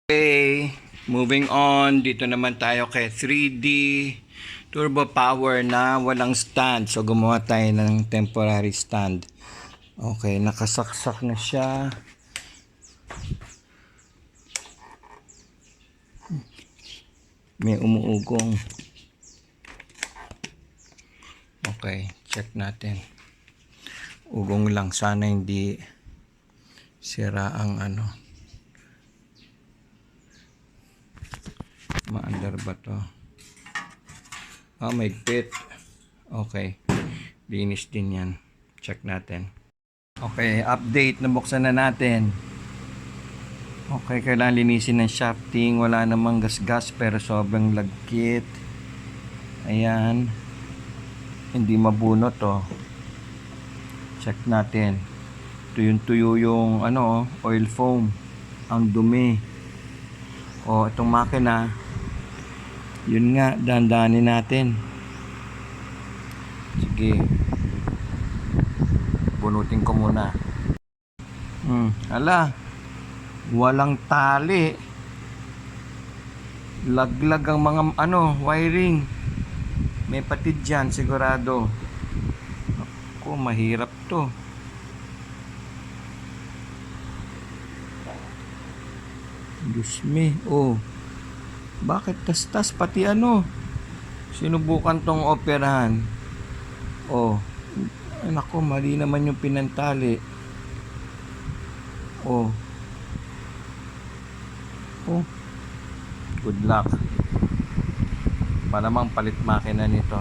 Okay, moving on. Dito naman tayo kay 3D Turbo Power na walang stand. So, gumawa tayo ng temporary stand. Okay, nakasaksak na siya. May umuugong. Okay, check natin. Ugong lang. Sana hindi sira ang maandar ba to? May pit. Okay. Linis din yan. Check natin. Okay, update. Nabuksan na natin. Okay, kailangan linisin ng shafting. Wala namang gas-gas pero sobrang lagkit. Ayan. Hindi mabunot to. Check natin. Tuyo yung oil foam. Ang dumi. Itong makina. Yun nga, dandanin natin. Sige. Bunutin ko muna. Hala. Walang tali. Laglag ang mga wiring. May patid dyan, sigurado. Ako, mahirap to. Diyos me. Bakit tas-tas pati sinubukan tong operahan. Nako, mali naman yung pinantali. Good luck. Malamang palit makina nito.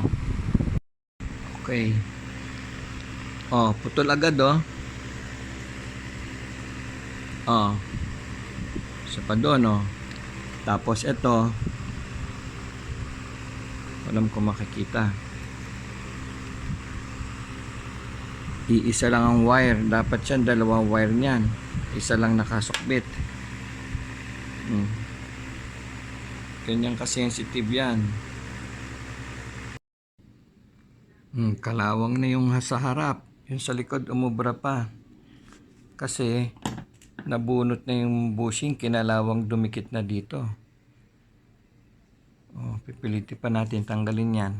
Okay. Putol agad isa pa doon Tapos ito, alam ko makikita. Iisa lang ang wire. Dapat yan, dalawang wire niyan. Isa lang nakasukbit. Ganyan ka-sensitive yan. Kalawang na yung sa harap. Yung sa likod umubra pa. Kasi nabunot na yung bushing, kinalawang dumikit na dito. Pipilitin pa natin tanggalin yan.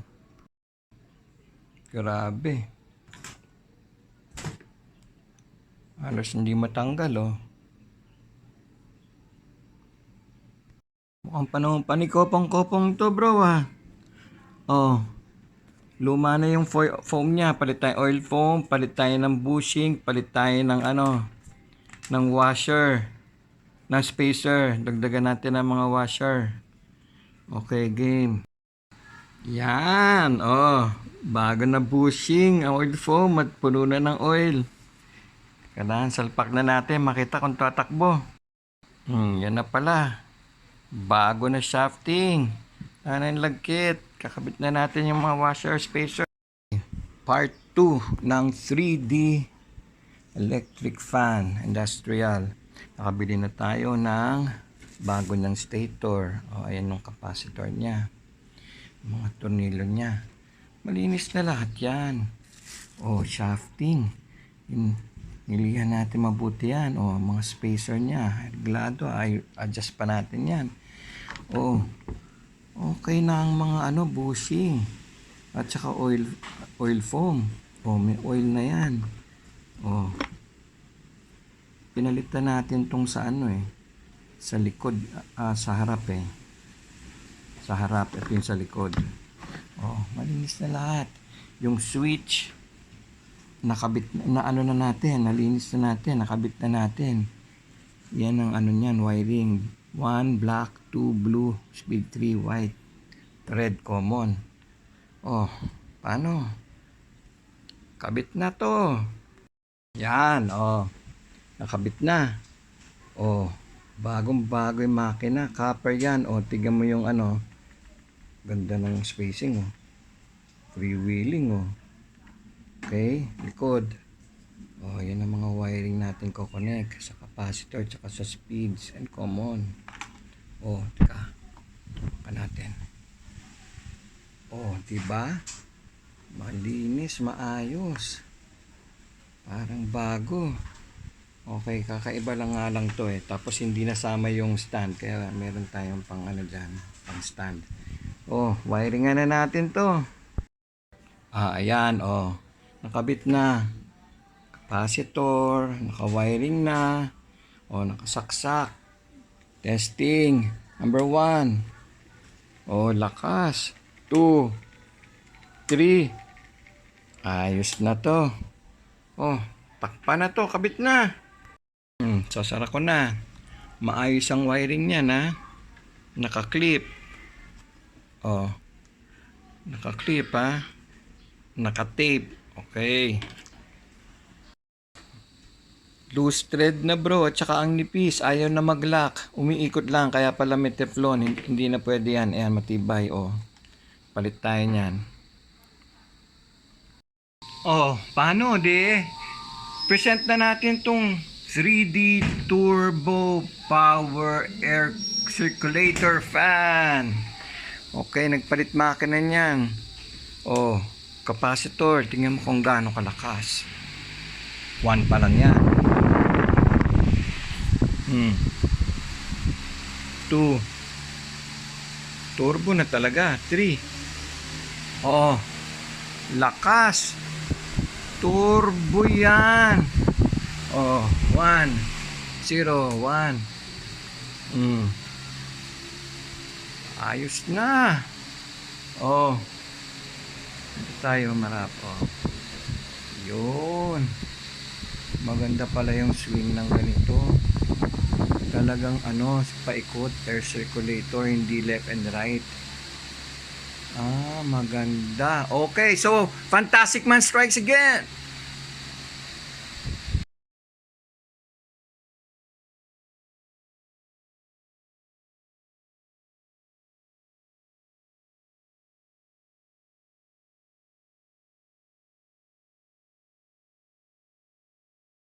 Grabe. Halos hindi matanggal Mukhang panahon panikopong-kopong to, bro luma na yung foam niya. Palit tayo oil foam, palit tayo ng bushing, palit tayo ng ng washer, ng spacer. Dagdagan natin ng mga washer. Okay, game. Yan, bago na bushing ang oil foam at puno na ng oil. Kailangan salpak na natin, makita kung tatakbo. Yan na pala. Bago na shafting. Yung lagkit. Kakabit na natin yung mga washer, spacer. Part 2 ng 3D electric fan industrial. Nakabili na tayo ng bago ng stator. Ayan yung capacitor niya. Mga tornilyo niya. Malinis na lahat yan. Shafting. Nilihan natin mabuti yan. Mga spacer niya. Reglado. Adjust pa natin yan. Okay na ang mga bushing. At saka oil foam. May oil na yan. Pinalitan natin tong sa sa likod, sa harap sa harap at yung sa likod. Malinis na lahat. Yung switch nakabit na na natin, nalinis na natin, nakabit na natin. Yan ang niyan, wiring. 1 black, 2 blue, speed 3 white, red common. Paano? Kabit na to. Yan, nakabit na. Bagong-bago yung makina, copper yan. Tignan mo yung ganda ng spacing freewheeling Okay, likod. Yan ang mga wiring natin ko-connect sa capacitor tsaka sa speeds and common. Teka. Baka natin. Diba? Malinis, maayos. Parang bago. Okay, kakaiba lang nga lang to eh. Tapos hindi nasama yung stand. Kaya meron tayong pang ano dyan. Pang stand. Oh, wiring na natin to. Ayan, oh. Nakabit na. Capacitor. Naka-wiring na. Oh, nakasaksak. Testing. Number 1. Oh, lakas. 2. 3. Ayos na to. Oh, takpan na to. Kabit na. Sasara ko na. Maayos ang wiring niyan ha. Naka-clip. Oh. Naka-clip ha. Naka-tape. Okay. Loose thread na bro. At saka ang nipis. Ayaw na mag-lock. Umiikot lang. Kaya pala may teflon. Hindi na pwede yan. Ayan, matibay. Oh. Palit tayo niyan. Oh, paano di? Present na natin tong 3D Turbo Power Air Circulator Fan. Okay, nagpalit makina niyan. Oh, capacitor. Tingnan mo kung gaano kalakas. 1 pa lang yan. 2. Turbo na talaga. 3. Oh, lakas. Turbo yan. Oh, 1, 0, 1. Ayos na. Oh. Dito tayo marap. Oh. Yun. Maganda pala yung swing ng ganito. Talagang ano, paikot, air circulator, hindi left and right. Maganda. Okay, so Fantastic Man strikes again.